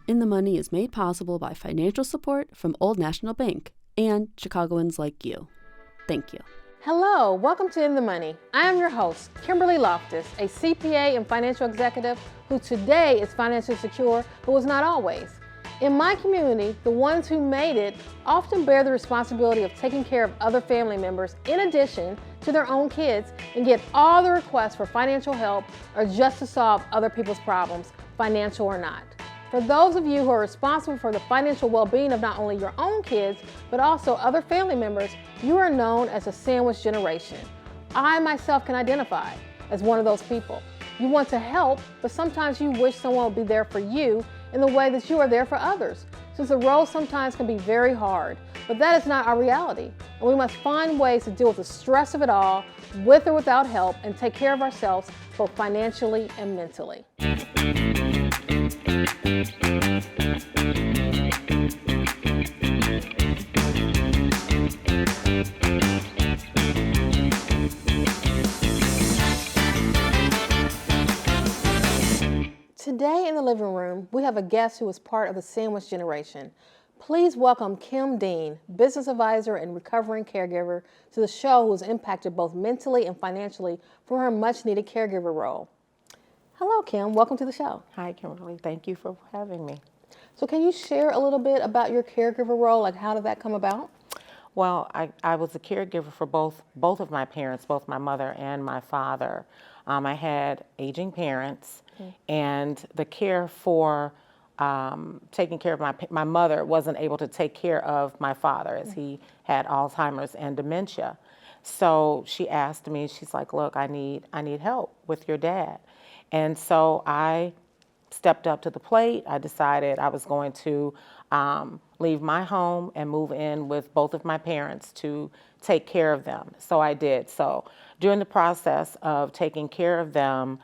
In the Money is made possible by financial support from Old National Bank and Chicagoans like you. Thank you. Hello, welcome to In the Money. I am your host, Kimberly Loftus, a CPA and financial executive who today is financially secure, but was not always. In my community, the ones who made it often bear the responsibility of taking care of other family members in addition to their own kids and get all the requests for financial help or just to solve other people's problems, financial or not. For those of you who are responsible for the financial well-being of not only your own kids, but also other family members, you are known as a sandwich generation. I myself can identify as one of those people. You want to help, but sometimes you wish someone would be there for you in the way that you are there for others. Since the role sometimes can be very hard, but that is not our reality. And we must find ways to deal with the stress of it all, with or without help, and take care of ourselves both financially and mentally. Today in the living room, we have a guest who is part of the sandwich generation. Please welcome Kim Dean, business advisor and recovering caregiver, to the show, who is impacted both mentally and financially from her much-needed caregiver role. Hello, Kim. Welcome to the show. Hi, Kimberly. Thank you for having me. So can you share a little bit about your caregiver role? Like, how did that come about? Well, I was a caregiver for both of my parents, both my mother and my father. I had aging parents, and the care for taking care of my mother wasn't able to take care of my father, as he had Alzheimer's and dementia. So she asked me, she's like, look, I need help with your dad. And so I stepped up to the plate. I decided I was going to leave my home and move in with both of my parents to take care of them. So I did. So during the process of taking care of them,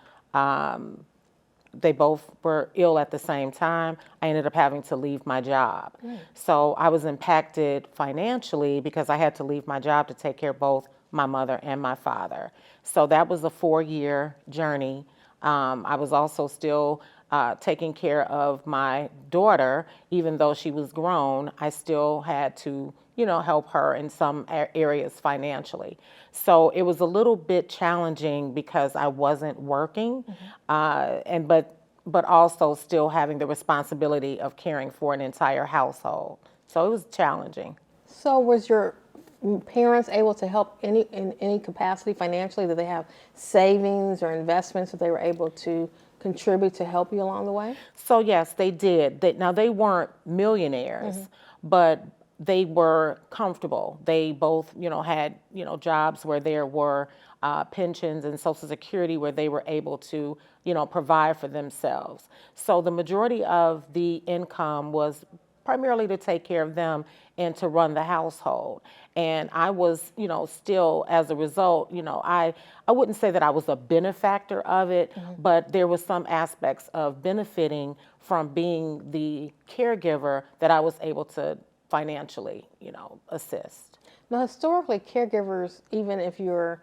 they both were ill at the same time. I ended up having to leave my job. So I was impacted financially because I had to leave my job to take care of both my mother and my father. So that was a 4-year journey. I was also still taking care of my daughter. Even though she was grown, I still had to, help her in some areas financially. So it was a little bit challenging because I wasn't working, but also still having the responsibility of caring for an entire household. So it was challenging. So was your parents able to help in any capacity financially? Did they have savings or investments that they were able to contribute to help you along the way? So yes, they did. Now they weren't millionaires, but they were comfortable. They both, had, jobs where there were pensions and Social Security where they were able to, provide for themselves. So the majority of the income was primarily to take care of them and to run the household. And I was, still as a result, I wouldn't say that I was a benefactor of it, but there was some aspects of benefiting from being the caregiver that I was able to financially, assist. Now, historically, caregivers, even if you're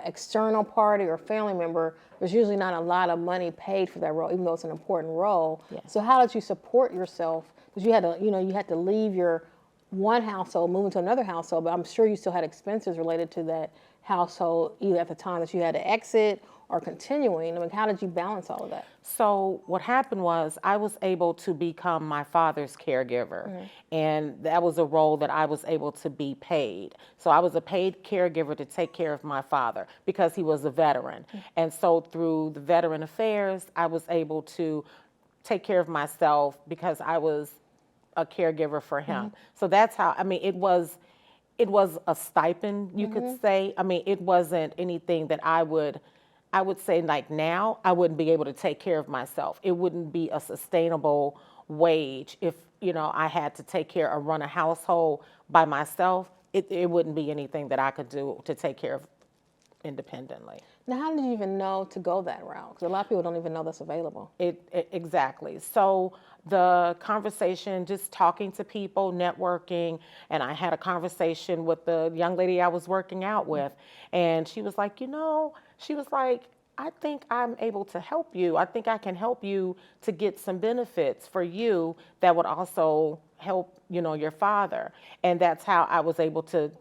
external party or family member, there's usually not a lot of money paid for that role, even though it's an important role. Yeah. So how did you support yourself? Because you had to, you had to leave your one household, move into another household, but I'm sure you still had expenses related to that household, either at the time that you had to exit or continuing. I mean, how did you balance all of that? So what happened was I was able to become my father's caregiver, and that was a role that I was able to be paid. So I was a paid caregiver to take care of my father because he was a veteran. And so through the Veteran Affairs, I was able to take care of myself because I was a caregiver for him. So that's how, it was a stipend, you could say. It wasn't anything that I would say, like, now I wouldn't be able to take care of myself. It wouldn't be a sustainable wage if, I had to take care or run a household by myself. It wouldn't be anything that I could do to take care of independently. Now, how did you even know to go that route? Because a lot of people don't even know that's available. Exactly. So the conversation, just talking to people, networking, and I had a conversation with the young lady I was working out with, and she was like, I think I'm able to help you. I think I can help you to get some benefits for you that would also help, your father. And that's how I was able to,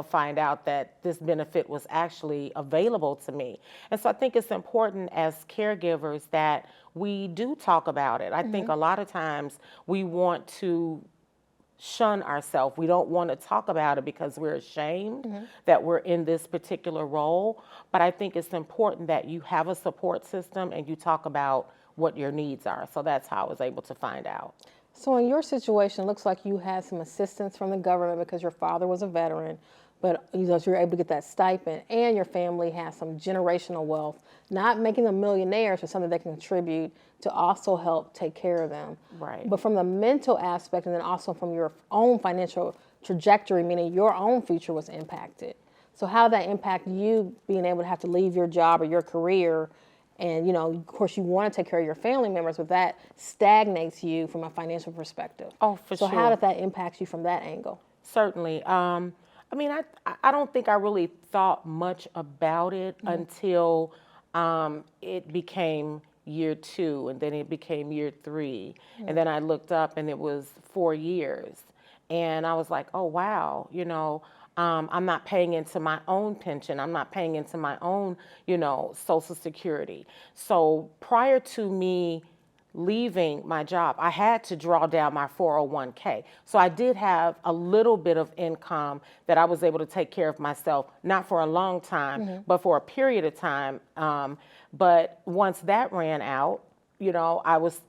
find out that this benefit was actually available to me. And so I think it's important as caregivers that we do talk about it. I think a lot of times we want to shun ourselves. We don't want to talk about it because we're ashamed that we're in this particular role. But I think it's important that you have a support system and you talk about what your needs are. So that's how I was able to find out. So in your situation, it looks like you had some assistance from the government because your father was a veteran, but you're able to get that stipend, and your family has some generational wealth, not making them millionaires, but something they can contribute to also help take care of them. Right. But from the mental aspect, and then also from your own financial trajectory, meaning your own future was impacted. So how did that impact you being able to have to leave your job or your career? And, of course, you want to take care of your family members, but that stagnates you from a financial perspective. Oh, for sure. So how did that impact you from that angle? Certainly. I don't think I really thought much about it until it became year 2, and then it became year 3. And then I looked up and it was 4 years. And I was like, oh, wow, I'm not paying into my own pension. I'm not paying into my own, Social Security. So prior to me leaving my job, I had to draw down my 401k. So I did have a little bit of income that I was able to take care of myself, not for a long time, but for a period of time. But once that ran out, I was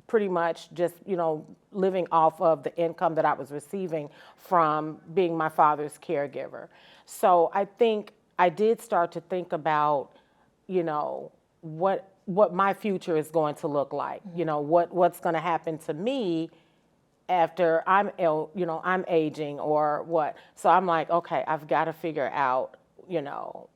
pretty much just, living off of the income that I was receiving from being my father's caregiver. So I think I did start to think about, what my future is going to look like, what's going to happen to me after I'm ill, I'm aging or what. So I'm like, okay, I've got to figure out,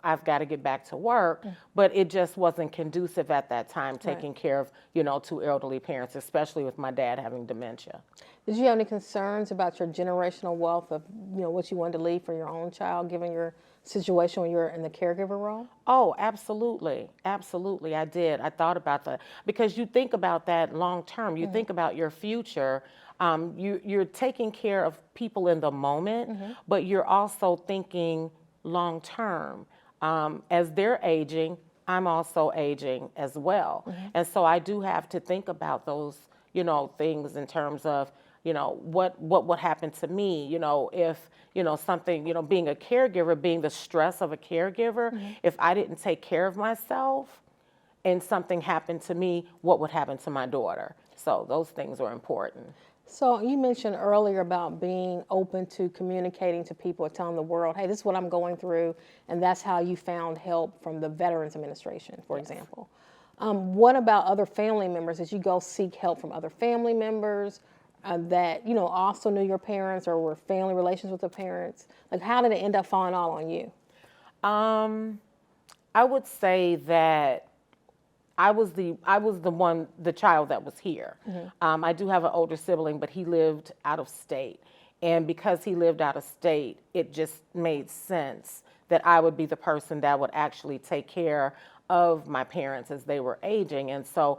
I've got to get back to work, but it just wasn't conducive at that time, taking care of, 2 elderly parents, especially with my dad having dementia. Did you have any concerns about your generational wealth of, what you wanted to leave for your own child, given your situation when you were in the caregiver role? Oh, absolutely. Absolutely. I did. I thought about that because you think about that long term. You think about your future. You're taking care of people in the moment, but you're also thinking long term. As they're aging, I'm also aging as well. And so I do have to think about those, things in terms of, what would happen to me, if, something, being a caregiver, being the stress of a caregiver, if I didn't take care of myself and something happened to me, what would happen to my daughter? So those things are important. So you mentioned earlier about being open to communicating to people, telling the world, hey, this is what I'm going through, and that's how you found help from the Veterans Administration, for example. What about other family members? Did you go seek help from other family members that, also knew your parents or were family relations with the parents? Like, how did it end up falling all on you? I would say that I was the child that was here. I do have an older sibling, but he lived out of state. And because he lived out of state, it just made sense that I would be the person that would actually take care of my parents as they were aging. And so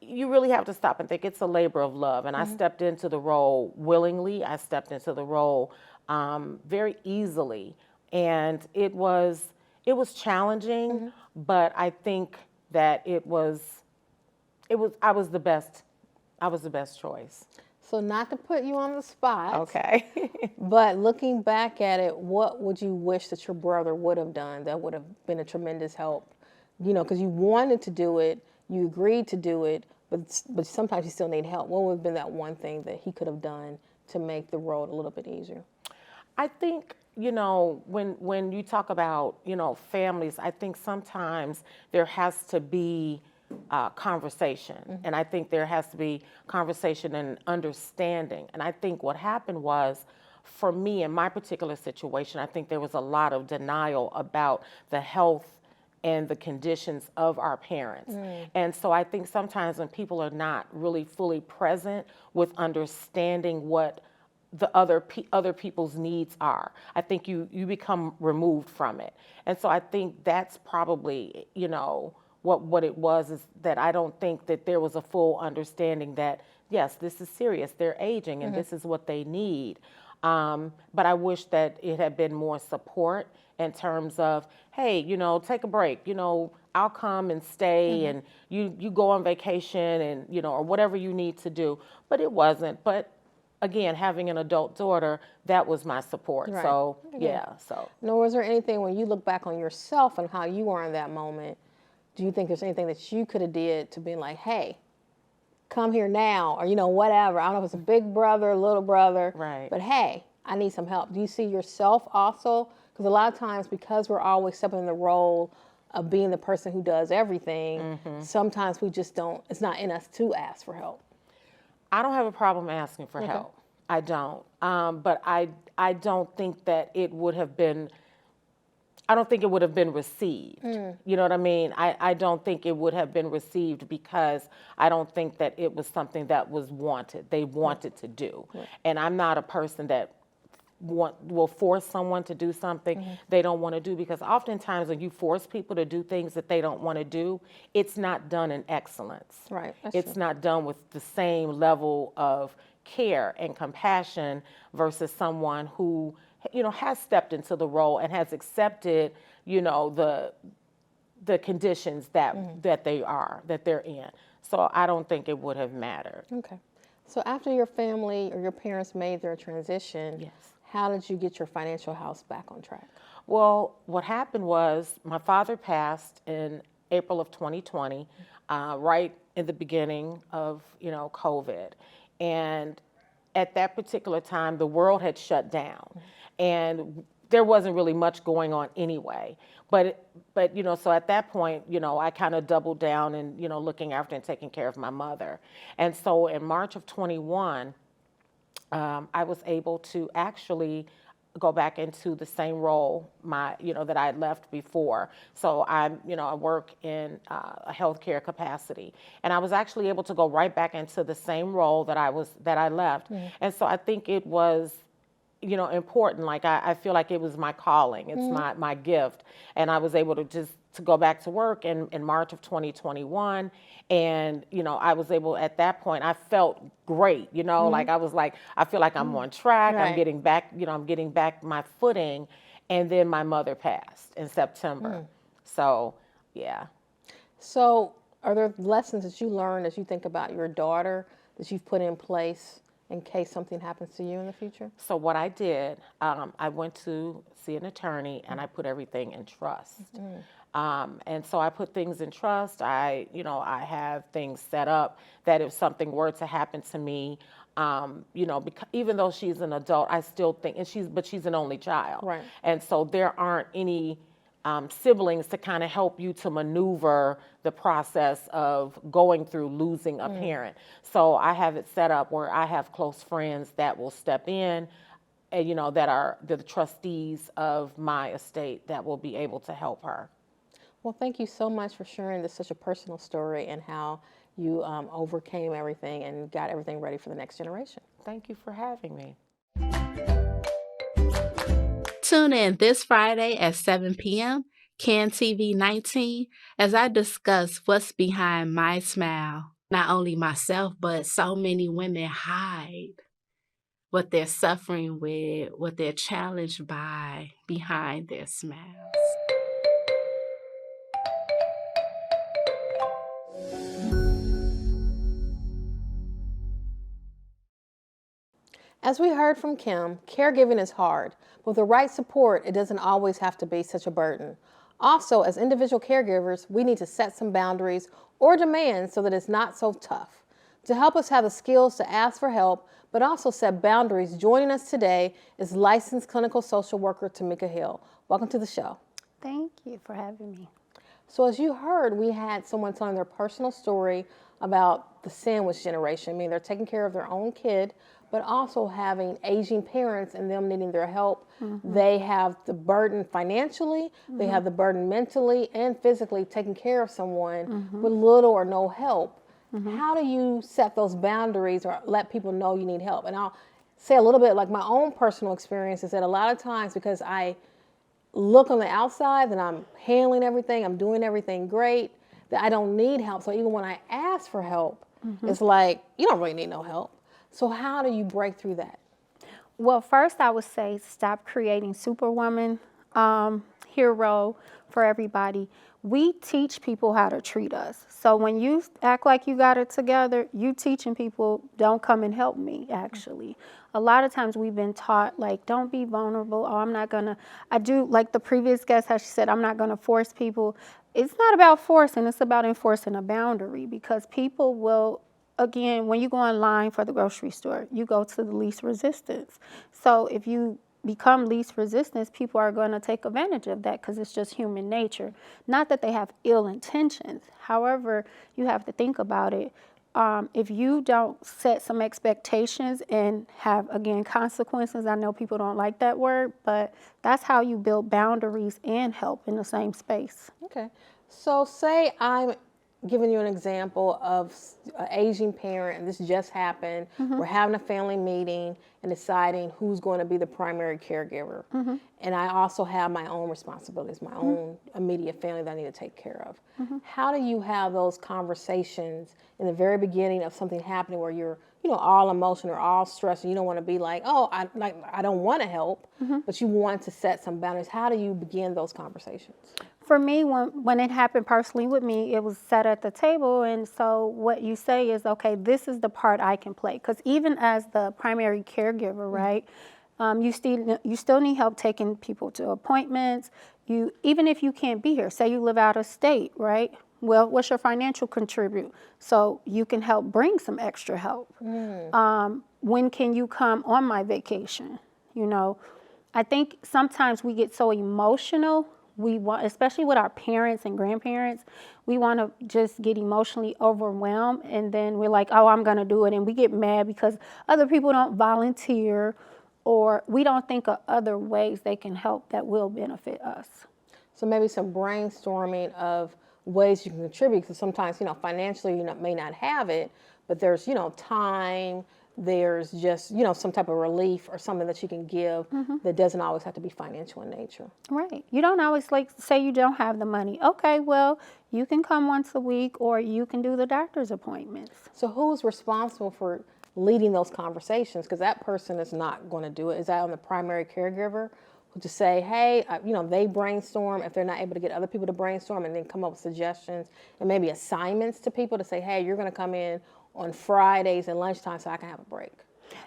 you really have to stop and think it's a labor of love. And I stepped into the role willingly. I stepped into the role very easily. And it was challenging, but I think that I was the best choice. So not to put you on the spot. Okay. But looking back at it, what would you wish that your brother would have done that would have been a tremendous help? Because you wanted to do it, you agreed to do it, but sometimes you still need help. What would have been that one thing that he could have done to make the road a little bit easier? I think, when you talk about, families, I think sometimes there has to be conversation. And I think there has to be conversation and understanding. And I think what happened was, for me in my particular situation, I think there was a lot of denial about the health and the conditions of our parents. And so I think sometimes when people are not really fully present with understanding what the other people's needs are, I think you become removed from it. And so I think that's probably, what it was is that I don't think that there was a full understanding that, yes, this is serious. They're aging and this is what they need. But I wish that it had been more support in terms of, hey, you know, take a break, you know, I'll come and stay and you go on vacation and, you know, or whatever you need to do. But it wasn't. But again, having an adult daughter, that was my support. Right. So, yeah, so. Nor was there anything when you look back on yourself and how you were in that moment, do you think there's anything that you could have did to be like, hey, come here now, or, you know, whatever. I don't know if it's a big brother, little brother, Right. but hey, I need some help. Do you see yourself also? Because a lot of times, because we're always stepping in the role of being the person who does everything, sometimes we just don't, it's not in us to ask for help. I don't have a problem asking for help. I don't. But I don't think that it would have been, I don't think it would have been received. You know what I mean? I don't think it would have been received because I don't think that it was something that was wanted. They wanted to do. And I'm not a person that will force someone to do something they don't want to do, because oftentimes when you force people to do things that they don't want to do, it's not done in excellence. Right. It's not done with the same level of care and compassion versus someone who, you know, has stepped into the role and has accepted, you know, the conditions that they're in. So I don't think it would have mattered. Okay. So after your family or your parents made their transition, Yes. how did you get your financial house back on track? Well, what happened was my father passed in April of 2020, right in the beginning of, you know, COVID. And at that particular time, the world had shut down. And there wasn't really much going on anyway. But you know, so at that point, you know, I kind of doubled down and, you know, looking after and taking care of my mother. And so in March of 21, I was able to actually go back into the same role that I had left before. So I work in a healthcare capacity, and I was actually able to go right back into the same role that I left. And so I think it was, you know, important. Like I feel like it was my calling. It's my gift, and I was able to go back to work in March of 2021. And, you know, I was able, at that point, I felt great, you know, like I was like, I feel like I'm on track. Right. I'm getting back my footing. And then my mother passed in September. So, yeah. So are there lessons that you learned as you think about your daughter that you've put in place in case something happens to you in the future? So what I did, I went to see an attorney and I put everything in trust. And so I put things in trust. I have things set up that if something were to happen to me, because even though she's an adult, I still think, but she's an only child. Right. And so there aren't any siblings to kind of help you to maneuver the process of going through losing a parent. So I have it set up where I have close friends that will step in, and, you know, that are the trustees of my estate that will be able to help her. Well, thank you so much for sharing this such a personal story and how you overcame everything and got everything ready for the next generation. Thank you for having me. Tune in this Friday at 7 p.m., CAN TV 19, as I discuss what's behind my smile. Not only myself, but so many women hide what they're suffering with, what they're challenged by behind their smiles. As we heard from Kim, caregiving is hard, but with the right support, it doesn't always have to be such a burden. Also, as individual caregivers, we need to set some boundaries or demands so that it's not so tough. To help us have the skills to ask for help, but also set boundaries, joining us today is licensed clinical social worker Tamika Hill. Welcome to the show. Thank you for having me. So as you heard, we had someone telling their personal story about the sandwich generation. I mean, they're taking care of their own kid, but also having aging parents and them needing their help. They have the burden financially, they have the burden mentally and physically taking care of someone with little or no help. How do you set those boundaries or let people know you need help? And I'll say a little bit like my own personal experience is that a lot of times, because I look on the outside that I'm handling everything, I'm doing everything great, that I don't need help. So even when I ask for help, it's like, you don't really need no help. So how do you break through that? Well, first I would say stop creating superwoman hero for everybody. We teach people how to treat us. So when you act like you got it together, you teaching people, don't come and help me, actually. A lot of times we've been taught, like, don't be vulnerable. Oh, I'm not going to, I do, like the previous guest, how she said, I'm not going to force people. It's not about forcing, it's about enforcing a boundary, because people will, again, when you go online for the grocery store, you go to the least resistance. So if you become least resistance, people are going to take advantage of that because it's just human nature. Not that they have ill intentions. However, you have to think about it. If you don't set some expectations and have, again, consequences, I know people don't like that word, but that's how you build boundaries and help in the same space. Okay. So say I'm giving you an example of an aging parent, and this just happened. We're having a family meeting and deciding who's going to be the primary caregiver. And I also have my own responsibilities, my own immediate family that I need to take care of. How do you have those conversations in the very beginning of something happening where you're, all emotional or all stressed, and you don't want to be like, oh, I don't want to help, but you want to set some boundaries? How do you begin those conversations? For me, when it happened personally with me, it was set at the table. And so what you say is, okay, this is the part I can play. Because even as the primary caregiver, right, you still need help taking people to appointments. Even if you can't be here, say you live out of state, right? Well, what's your financial contribute? So you can help bring some extra help. When can you come on my vacation? I think sometimes we get so emotional. We want, especially with our parents and grandparents, we want to just get emotionally overwhelmed, and then we're like, oh, I'm going to do it. And we get mad because other people don't volunteer, or we don't think of other ways they can help that will benefit us. So maybe some brainstorming of ways you can contribute, because sometimes, financially you may not have it, but there's, time, there's just, some type of relief or something that you can give that doesn't always have to be financial in nature. Right. You don't always say you don't have the money. Okay, well, you can come once a week, or you can do the doctor's appointments. So who's responsible for leading those conversations? Because that person is not going to do it. Is that on the primary caregiver to say, hey, they brainstorm if they're not able to get other people to brainstorm, and then come up with suggestions and maybe assignments to people to say, hey, you're going to come in on Fridays and lunchtime so I can have a break?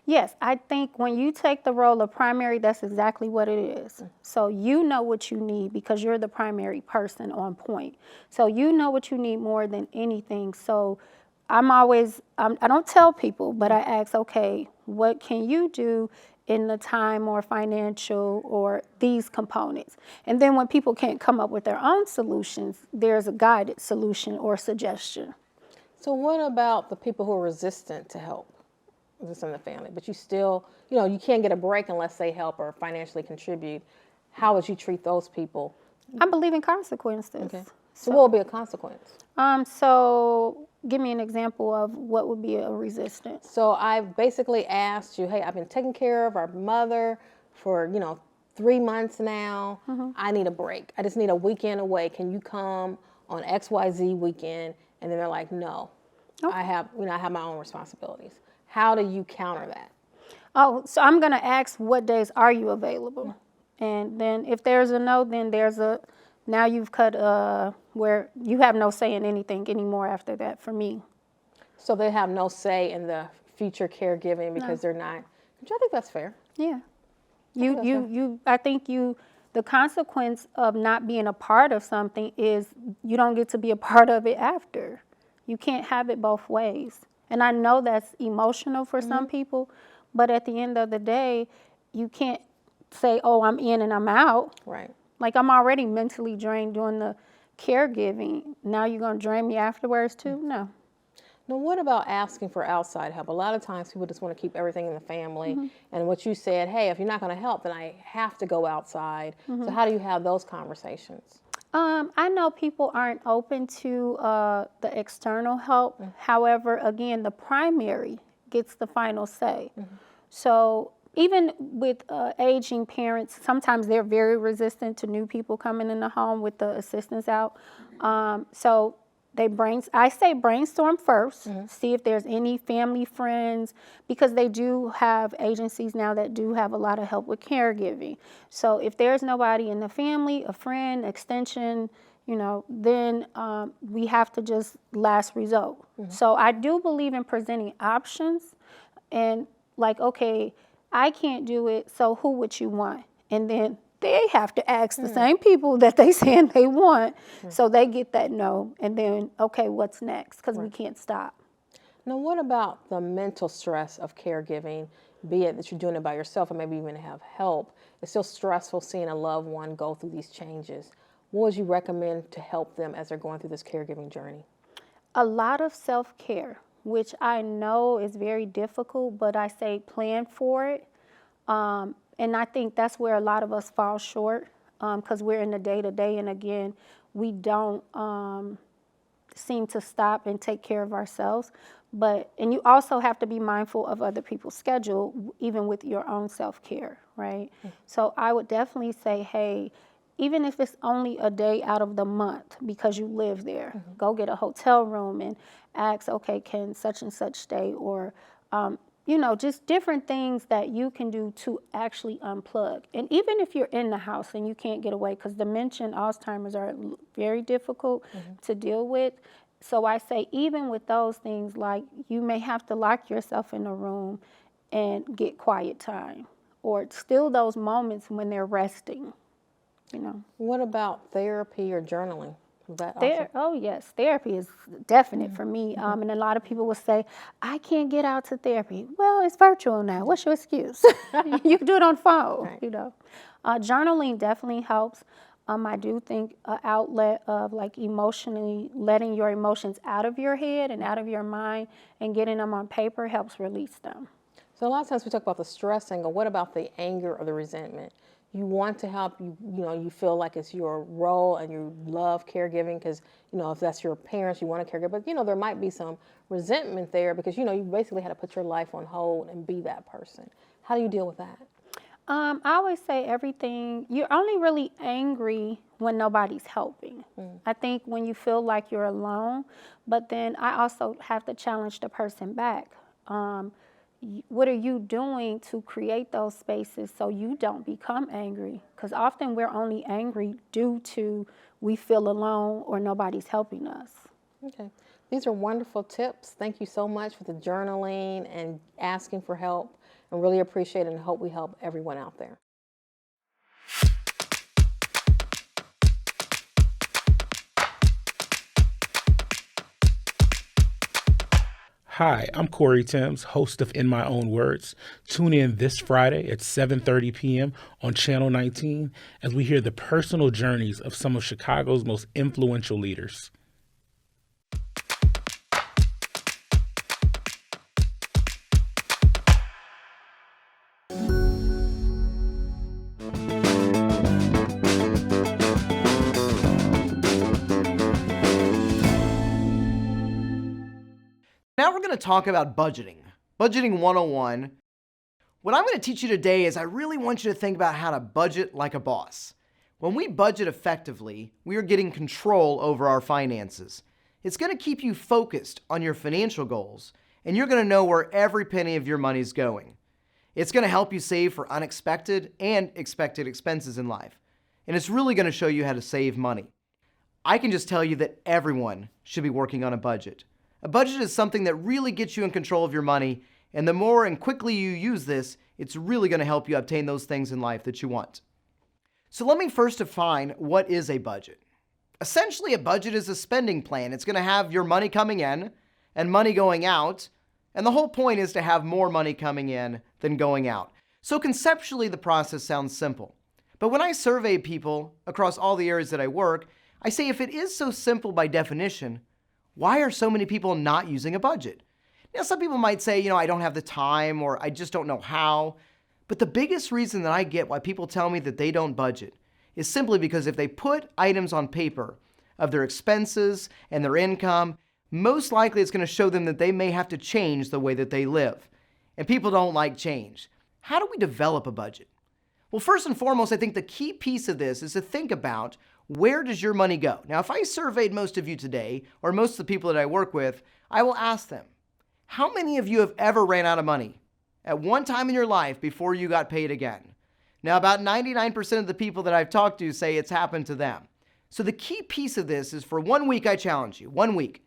Yes, I think when you take the role of primary, that's exactly what it is. So you know what you need because you're the primary person on point. So you know what you need more than anything. So I don't tell people, but I ask, okay, what can you do in the time or financial or these components? And then when people can't come up with their own solutions, there's a guided solution or suggestion. So what about the people who are resistant to help? This in the family, but you still, you can't get a break unless they help or financially contribute. How would you treat those people? I believe in consequences. Okay. So what would be a consequence? So give me an example of what would be a resistance. So I've basically asked you, hey, I've been taking care of our mother for, 3 months now. I need a break. I just need a weekend away. Can you come on XYZ weekend? And then they're like, no, I have my own responsibilities. How do you counter that? Oh, so I'm going to ask, what days are you available? And then if there's a no, then now you've cut where you have no say in anything anymore after that for me. So they have no say in the future caregiving because they're not, which I think that's fair. Yeah. I think the consequence of not being a part of something is you don't get to be a part of it after. You can't have it both ways. And I know that's emotional for some people, but at the end of the day, you can't say, oh, I'm in and I'm out. Right. Like, I'm already mentally drained doing the caregiving. Now you're going to drain me afterwards too? No. Now, what about asking for outside help? A lot of times people just want to keep everything in the family. And what you said, hey, if you're not going to help, then I have to go outside. So how do you have those conversations? I know people aren't open to the external help. However, again, the primary gets the final say. So even with aging parents, sometimes they're very resistant to new people coming in the home with the assistance out. So I say brainstorm first, see if there's any family, friends, because they do have agencies now that do have a lot of help with caregiving. So if there's nobody in the family, a friend, extension, then we have to just last result. So I do believe in presenting options and like, okay, I can't do it, so who would you want? And then they have to ask the same people that they saying they want, so they get that no, and then, okay, what's next? Because we can't stop. Now, what about the mental stress of caregiving, be it that you're doing it by yourself or maybe even have help? It's still stressful seeing a loved one go through these changes. What would you recommend to help them as they're going through this caregiving journey? A lot of self-care, which I know is very difficult, but I say plan for it. And I think that's where a lot of us fall short because we're in the day-to-day, and again, we don't seem to stop and take care of ourselves. And you also have to be mindful of other people's schedule, even with your own self-care, right? So I would definitely say, hey, even if it's only a day out of the month because you live there, go get a hotel room and ask, okay, can such and such stay? Or just different things that you can do to actually unplug. And even if you're in the house and you can't get away, because dementia and Alzheimer's are very difficult to deal with. So I say, even with those things, like you may have to lock yourself in a room and get quiet time, or still those moments when they're resting, What about therapy or journaling? Oh yes, therapy is definite for me. And a lot of people will say, I can't get out to therapy. Well, it's virtual now. What's your excuse? You can do it on phone, Journaling definitely helps. I do think an outlet of like emotionally letting your emotions out of your head and out of your mind and getting them on paper helps release them. So a lot of times we talk about the stress angle. What about the anger or the resentment? You want to help, you feel like it's your role and you love caregiving because, if that's your parents, you want to caregive. But, there might be some resentment there because, you basically had to put your life on hold and be that person. How do you deal with that? I always say you're only really angry when nobody's helping. I think when you feel like you're alone, but then I also have to challenge the person back. What are you doing to create those spaces so you don't become angry? Because often we're only angry due to we feel alone or nobody's helping us. Okay. These are wonderful tips. Thank you so much for the journaling and asking for help. I really appreciate it and hope we help everyone out there. Hi, I'm Corey Timms, host of In My Own Words. Tune in this Friday at 7:30 p.m. on Channel 19 as we hear the personal journeys of some of Chicago's most influential leaders. Now we're going to talk about budgeting. Budgeting 101. What I'm going to teach you today is I really want you to think about how to budget like a boss. When we budget effectively, we are getting control over our finances. It's going to keep you focused on your financial goals, and you're going to know where every penny of your money is going. It's going to help you save for unexpected and expected expenses in life, and it's really going to show you how to save money. I can just tell you that everyone should be working on a budget. A budget is something that really gets you in control of your money, and the more and quickly you use this, it's really going to help you obtain those things in life that you want. So let me first define what is a budget. Essentially, a budget is a spending plan. It's going to have your money coming in and money going out, and the whole point is to have more money coming in than going out. So conceptually, the process sounds simple. But when I survey people across all the areas that I work, I say if it is so simple by definition, why are so many people not using a budget? Now, some people might say, I don't have the time or I just don't know how. But the biggest reason that I get why people tell me that they don't budget is simply because if they put items on paper of their expenses and their income, most likely it's going to show them that they may have to change the way that they live. And people don't like change. How do we develop a budget? Well, first and foremost, I think the key piece of this is to think about where does your money go? Now, if I surveyed most of you today, or most of the people that I work with, I will ask them, how many of you have ever ran out of money at one time in your life before you got paid again? Now, about 99% of the people that I've talked to say it's happened to them. So the key piece of this is for 1 week, I challenge you, 1 week,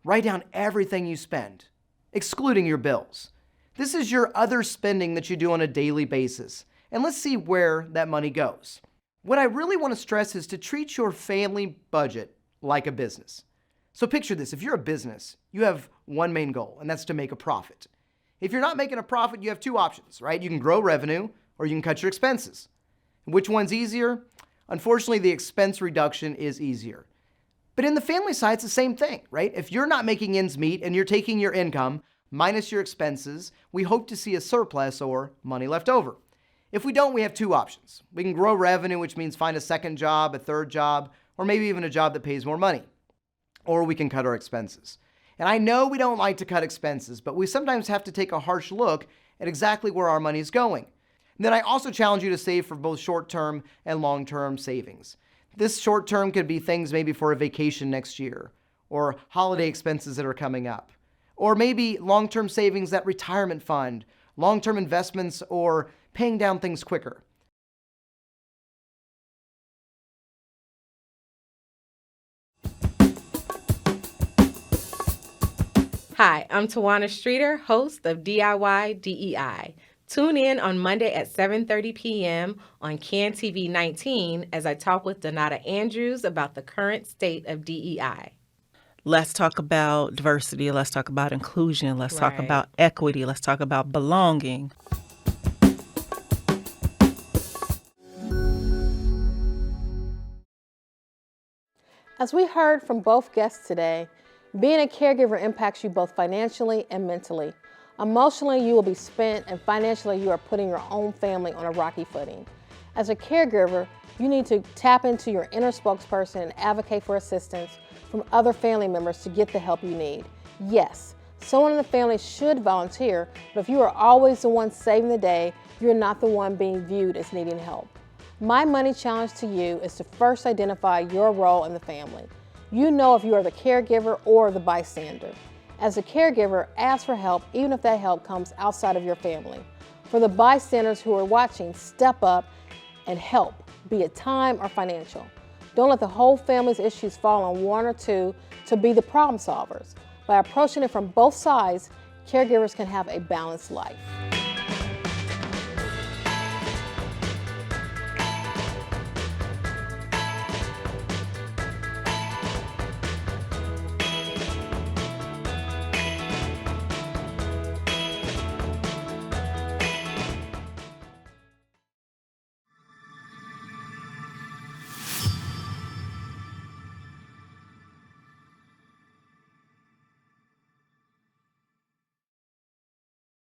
write down everything you spend, excluding your bills. This is your other spending that you do on a daily basis. And let's see where that money goes. What I really want to stress is to treat your family budget like a business. So picture this, if you're a business, you have one main goal, and that's to make a profit. If you're not making a profit, you have two options, right? You can grow revenue or you can cut your expenses. Which one's easier? Unfortunately, the expense reduction is easier. But in the family side, it's the same thing, right? If you're not making ends meet and you're taking your income minus your expenses, we hope to see a surplus or money left over. If we don't, we have two options. We can grow revenue, which means find a second job, a third job, or maybe even a job that pays more money. Or we can cut our expenses. And I know we don't like to cut expenses, but we sometimes have to take a harsh look at exactly where our money is going. And then I also challenge you to save for both short-term and long-term savings. This short-term could be things maybe for a vacation next year, or holiday expenses that are coming up, or maybe long-term savings, that retirement fund, long-term investments, or paying down things quicker. Hi, I'm Tawana Streeter, host of DIY DEI. Tune in on Monday at 7:30 p.m. on CAN TV 19 as I talk with Donata Andrews about the current state of DEI. Let's talk about diversity. Let's talk about inclusion. Let's talk Right. about equity. Let's talk about belonging. As we heard from both guests today, being a caregiver impacts you both financially and mentally. Emotionally, you will be spent, and financially, you are putting your own family on a rocky footing. As a caregiver, you need to tap into your inner spokesperson and advocate for assistance from other family members to get the help you need. Yes, someone in the family should volunteer, but if you are always the one saving the day, you're not the one being viewed as needing help. My money challenge to you is to first identify your role in the family. You know if you are the caregiver or the bystander. As a caregiver, ask for help even if that help comes outside of your family. For the bystanders who are watching, step up and help, be it time or financial. Don't let the whole family's issues fall on one or two to be the problem solvers. By approaching it from both sides, caregivers can have a balanced life.